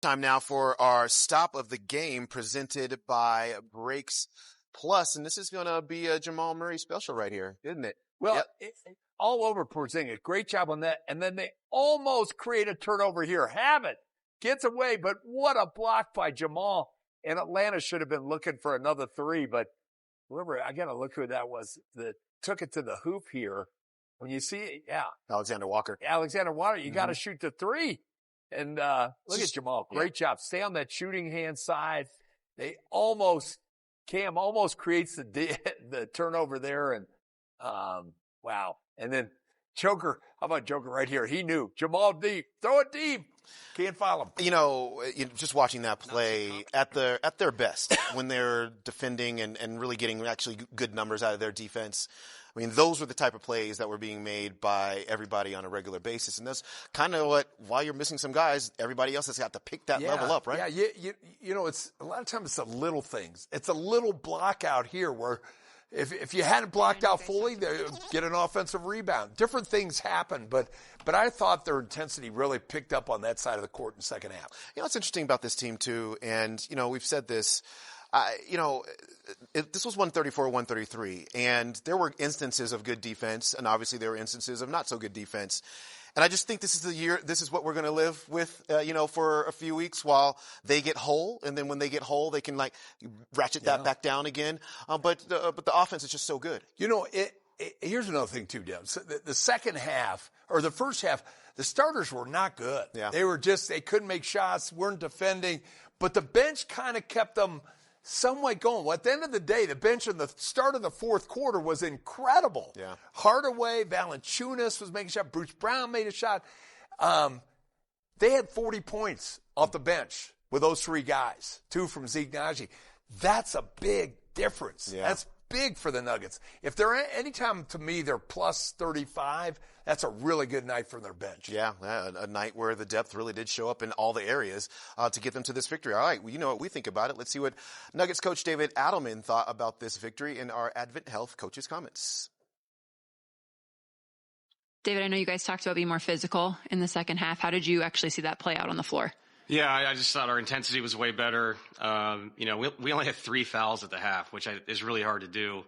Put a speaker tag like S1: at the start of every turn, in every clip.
S1: Time now for our stop of the game presented by Breaks Plus. And this is going to be a Jamal Murray special right here, isn't it?
S2: Well, all over Porzingis. Great job on that. And then they almost create a turnover here. Have it. Gets away, but what a block by Jamal. And Atlanta should have been looking for another three, but whoever, I got to look who that was that took it to the hoop here. When you see it,
S1: Alexander Walker,
S2: you got to shoot the three. And look at Jamal. Great job. Stay on that shooting hand side. Cam almost creates the turnover there. And wow. And then Joker, how about Joker right here? He knew. Jamal deep. Throw it deep. Can't foul him.
S1: Just watching that play at their best when they're defending and really getting actually good numbers out of their defense. I mean, those were the type of plays that were being made by everybody on a regular basis. And that's kind of while you're missing some guys, everybody else has got to pick that level up, right?
S2: Yeah, it's a lot of times it's the little things. It's a little block out here where if you hadn't blocked out fully, they get an offensive rebound. Different things happen, but I thought their intensity really picked up on that side of the court in the second half.
S1: What's interesting about this team too, and we've said this, this was 134-133, and there were instances of good defense, and obviously there were instances of not so good defense. And I just think this is the year, this is what we're going to live with, for a few weeks while they get whole. And then when they get whole, they can ratchet that back down again. But the offense is just so good.
S2: Here's another thing too, Deb. So the second half or the first half, the starters were not good.
S1: Yeah.
S2: They couldn't make shots, weren't defending, but the bench kind of kept them somewhat going. Well, at the end of the day, the bench in the start of the fourth quarter was incredible.
S1: Yeah.
S2: Hardaway, Valanciunas was making a shot. Bruce Brown made a shot. They had 40 points off the bench with those three guys, 2 from Zeke Naji. That's a big difference.
S1: Yeah.
S2: That's big for the Nuggets. If they're anytime to me they're plus 35, that's a really good night from their bench.
S1: Yeah, a night where the depth really did show up in all the areas to get them to this victory. All right, well, you know what we think about it. Let's see what Nuggets coach David Adelman thought about this victory in our Advent Health coaches comments.
S3: David, I know you guys talked about being more physical in the second half. How did you actually see that play out on the floor?
S4: Yeah, I just thought our intensity was way better. We only had 3 fouls at the half, which is really hard to do.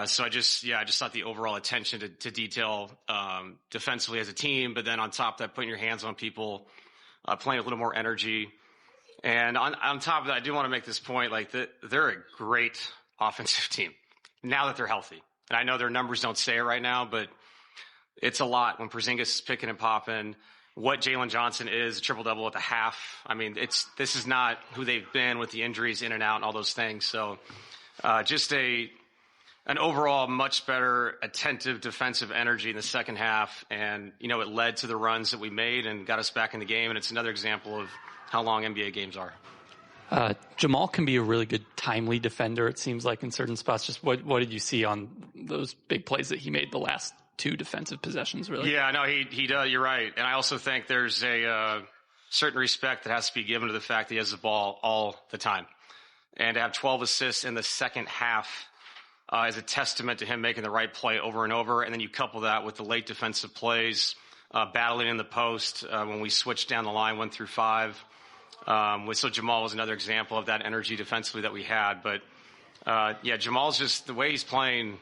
S4: So I just thought the overall attention to detail defensively as a team, but then on top of that, putting your hands on people, playing a little more energy. And on top of that, I do want to make this point, they're a great offensive team now that they're healthy. And I know their numbers don't say it right now, but it's a lot when Porzingis is picking and popping. What Jalen Johnson is, a triple-double at the half. I mean, this is not who they've been with the injuries in and out and all those things. So just an overall much better attentive defensive energy in the second half. And, it led to the runs that we made and got us back in the game. And it's another example of how long NBA games are.
S5: Jamal can be a really good timely defender, it seems like, in certain spots. Just what did you see on those big plays that he made the last 2 defensive possessions, really?
S4: Yeah, no, he does. You're right. And I also think there's a certain respect that has to be given to the fact that he has the ball all the time. And to have 12 assists in the second half is a testament to him making the right play over and over. And then you couple that with the late defensive plays, battling in the post when we switched down the line 1 through 5. So Jamal was another example of that energy defensively that we had. But, Jamal's just the way he's playing.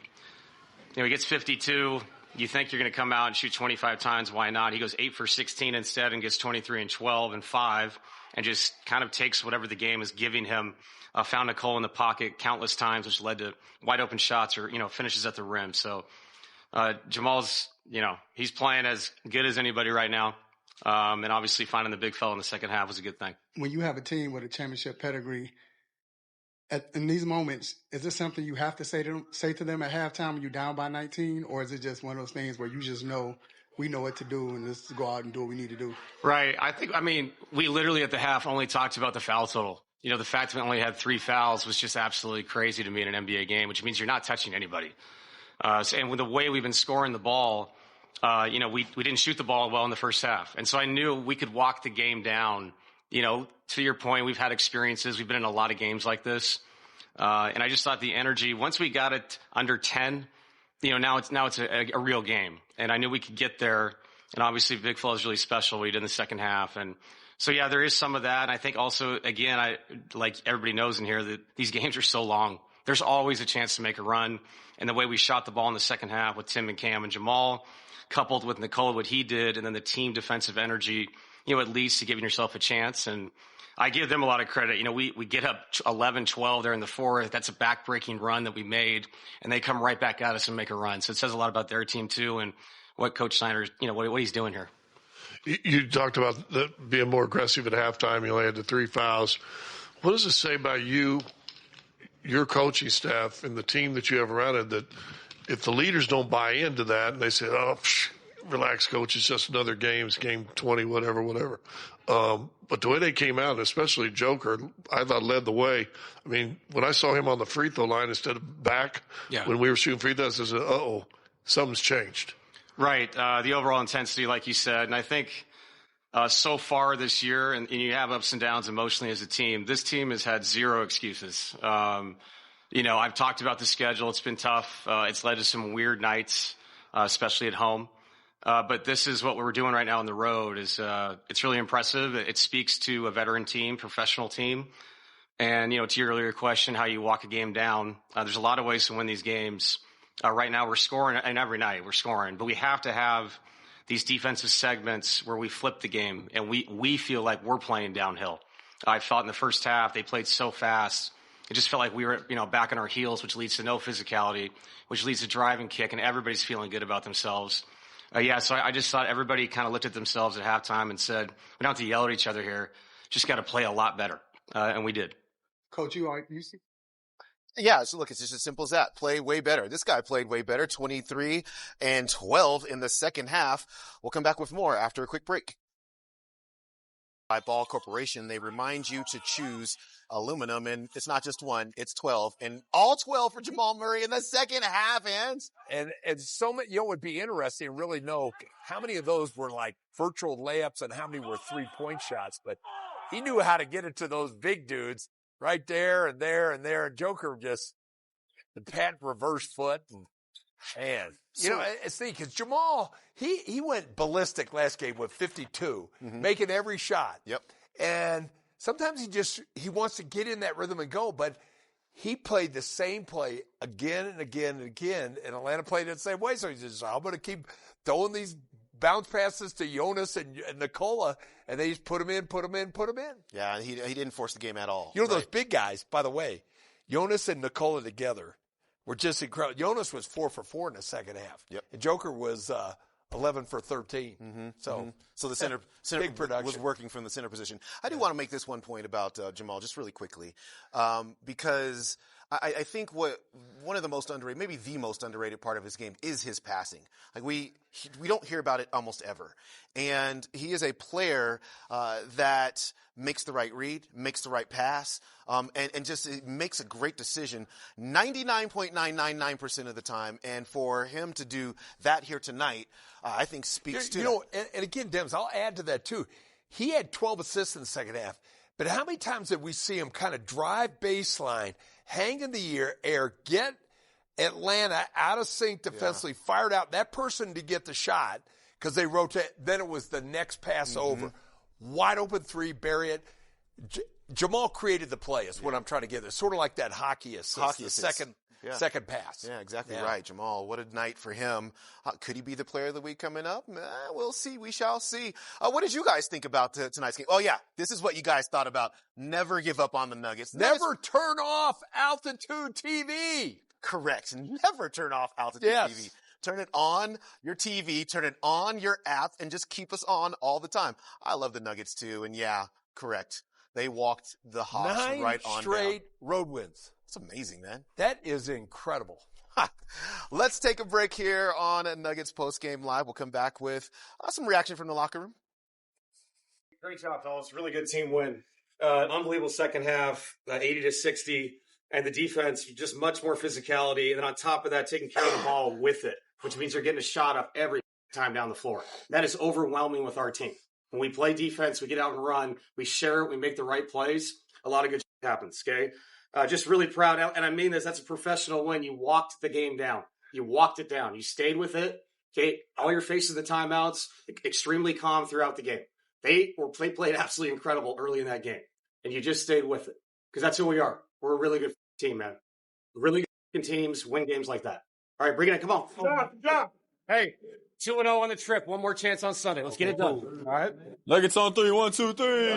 S4: He gets 52. You think you're going to come out and shoot 25 times. Why not? He goes 8 for 16 instead and gets 23 and 12 and 5 and just kind of takes whatever the game is giving him. Found a hole in the pocket countless times, which led to wide open shots or, finishes at the rim. So Jamal's, he's playing as good as anybody right now. And obviously finding the big fella in the second half was a good thing.
S6: When you have a team with a championship pedigree, in these moments, is this something you have to say to them at halftime when you're down by 19, or is it just one of those things where you just know we know what to do and let's go out and do what we need to do?
S4: Right. We literally at the half only talked about the foul total. The fact that we only had 3 fouls was just absolutely crazy to me in an NBA game, which means you're not touching anybody. And with the way we've been scoring the ball, we didn't shoot the ball well in the first half. And so I knew we could walk the game down. To your point, we've had experiences. We've been in a lot of games like this. And I just thought the energy, once we got it under 10, now it's a real game. And I knew we could get there. And obviously Big Fella is really special what he did in the second half. And So, yeah, there is some of that. And I think also, again, like everybody knows in here, that these games are so long. There's always a chance to make a run. And the way we shot the ball in the second half with Tim and Cam and Jamal, coupled with Nikola, what he did, and then the team defensive energy, it leads to giving yourself a chance. And I give them a lot of credit. We get up 11-12 there in the fourth. That's a back-breaking run that we made, and they come right back at us and make a run. So it says a lot about their team, too, and what Coach Snyder, what he's doing here.
S7: You talked about being more aggressive at halftime. You only had the 3 fouls. What does it say about you, your coaching staff, and the team that you have around it, that if the leaders don't buy into that and they say, relax, coach, it's just another game, it's game 20, whatever. But the way they came out, especially Joker, I thought led the way. I mean, when I saw him on the free throw line instead of back, when we were shooting free throws, I said, something's changed. Right.
S4: The overall intensity, like you said, and I think so far this year, and you have ups and downs emotionally as a team, this team has had zero excuses. I've talked about the schedule. It's been tough. It's led to some weird nights, especially at home. But this is what we're doing right now on the road. It's really impressive. It speaks to a veteran team, professional team. And, to your earlier question, how you walk a game down, there's a lot of ways to win these games. Right now we're scoring, and every night we're scoring, but we have to have these defensive segments where we flip the game and we feel like we're playing downhill. I felt in the first half, they played so fast. It just felt like we were, back on our heels, which leads to no physicality, which leads to drive and kick, and everybody's feeling good about themselves. So I just thought everybody kind of looked at themselves at halftime and said, we don't have to yell at each other here. Just got to play a lot better. And we did.
S6: Coach, you see?
S1: Yeah, so look, it's just as simple as that. Play way better. This guy played way better, 23 and 12 in the second half. We'll come back with more after a quick break. By Ball Corporation, they remind you to choose aluminum, and it's not just one, it's 12, and all 12 for Jamal Murray in the second half,
S2: And so many, it would be interesting to really know how many of those were like virtual layups and how many were 3-point shots, but he knew how to get it to those big dudes right there and there and there, and Joker just the pat reverse foot, and it's neat because Jamal, he went ballistic last game with 52, making every shot.
S1: Yep.
S2: And sometimes he wants to get in that rhythm and go, but he played the same play again and again and again, and Atlanta played it the same way. So he says, I'm going to keep throwing these bounce passes to Jonas and Nikola, and they just put him in.
S1: Yeah, he didn't force the game at all.
S2: Those big guys, by the way, Jonas and Nikola together were just incredible. Jonas was 4 for 4 in the second half.
S1: Yep.
S2: And Joker was 11 for 13. So
S1: the center
S2: big production
S1: was working from the center position. I do want to make this one point about Jamal just really quickly, because I think one of the most underrated, maybe the most underrated part of his game is his passing. Like we don't hear about it almost ever. And he is a player that makes the right read, makes the right pass, and just makes a great decision 99.999% of the time. And for him to do that here tonight, I think speaks to that.
S2: And again, Dems, I'll add to that too. He had 12 assists in the second half. But how many times did we see him kind of drive baseline, hang in the air, get Atlanta out of sync defensively, fired out that person to get the shot because they rotate. Then it was the next pass over. Wide open three, bury it. Jamal created the play is what I'm trying to get. It's sort of like that hockey assist. Second pass.
S1: Yeah, exactly right. Jamal, what a night for him. Could he be the player of the week coming up? We'll see. We shall see. What did you guys think about tonight's game? Oh, yeah. This is what you guys thought about. Never give up on the Nuggets.
S2: Never turn off Altitude TV.
S1: Correct. Never turn off Altitude TV. Turn it on your TV, turn it on your app, and just keep us on all the time. I love the Nuggets, too. And, correct. They walked the Hawks right on
S2: 9 straight
S1: down.
S2: Road wins.
S1: That's amazing, man.
S2: That is incredible.
S1: Let's take a break here on Nuggets Postgame Live. We'll come back with some reaction from the locker room.
S8: Great job, fellas. Really good team win. Unbelievable second half, 80-60, and the defense, just much more physicality. And then on top of that, taking care of the ball with it, which means they're getting a shot up every time down the floor. That is overwhelming with our team. When we play defense, we get out and run, we share it, we make the right plays, a lot of good shit happens, okay? Just really proud, and I mean this, that's a professional win. You walked the game down. You walked it down. You stayed with it, okay? All your faces in the timeouts, extremely calm throughout the game. They played absolutely incredible early in that game, and you just stayed with it because that's who we are. We're a really good team, man. Really good teams win games like that. All right, bring it in. Come on. John. Hey, 2-0 on the trip. One more chance on Sunday. Let's get it done. All right.
S9: Nuggets on 3. 1, 2, 3.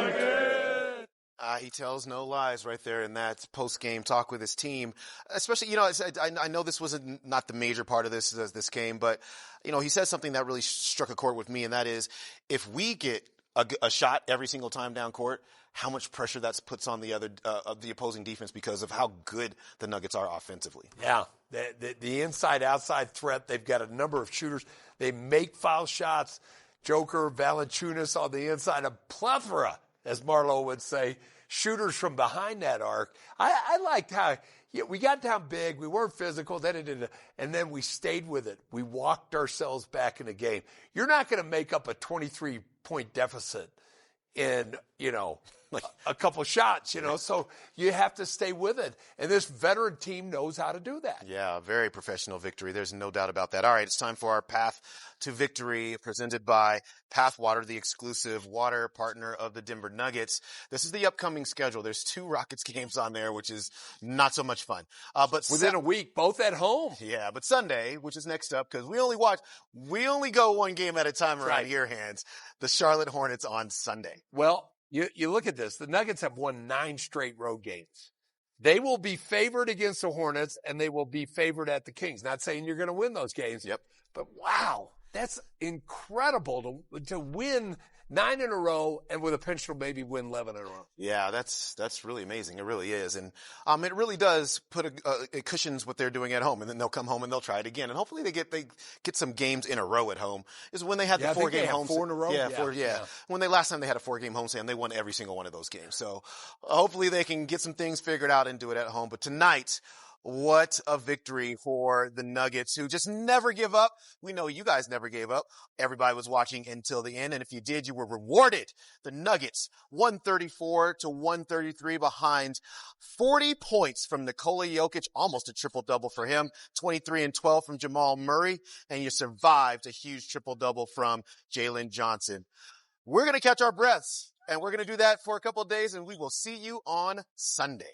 S1: He tells no lies right there in that post-game talk with his team. Especially, I know this wasn't not the major part of this game, but, he says something that really struck a chord with me, and that is if we get a shot every single time down court, how much pressure that puts on the opposing defense because of how good the Nuggets are offensively.
S2: Yeah, the inside-outside threat, they've got a number of shooters. They make foul shots. Joker, Valanciunas on the inside, a plethora, as Marlo would say, shooters from behind that arc. I liked how we got down big. We weren't physical. And then we stayed with it. We walked ourselves back in the game. You're not going to make up a 23-point deficit in, a couple shots, so you have to stay with it. And this veteran team knows how to do that.
S1: Yeah, very professional victory. There's no doubt about that. All right, it's time for our Path to Victory presented by Path Water, the exclusive water partner of the Denver Nuggets. This is the upcoming schedule. There's 2 Rockets games on there, which is not so much fun. But
S2: within a week, both at home.
S1: Yeah, but Sunday, which is next up, because we only go one game at a time around here, Hans. The Charlotte Hornets on Sunday.
S2: Well, you look at this. The Nuggets have won 9 straight road games. They will be favored against the Hornets, and they will be favored at the Kings. Not saying you're going to win those games.
S1: Yep.
S2: But wow, that's incredible to win 9 in a row, and with a pinch to maybe win 11 in a row.
S1: Yeah, that's really amazing. It really is. And it really does it cushions what they're doing at home. And then they'll come home and they'll try it again. And hopefully they get some games in a row at home. Is when they had the 4-game home.
S2: 4 in a row?
S1: Yeah. When last time they had a 4-game home stand, they won every single one of those games. So hopefully they can get some things figured out and do it at home. But tonight, what a victory for the Nuggets, who just never give up. We know you guys never gave up. Everybody was watching until the end, and if you did, you were rewarded. The Nuggets, 134-133 behind, 40 points from Nikola Jokic, almost a triple-double for him, 23 and 12 from Jamal Murray, and you survived a huge triple-double from Jalen Johnson. We're going to catch our breaths, and we're going to do that for a couple of days, and we will see you on Sunday.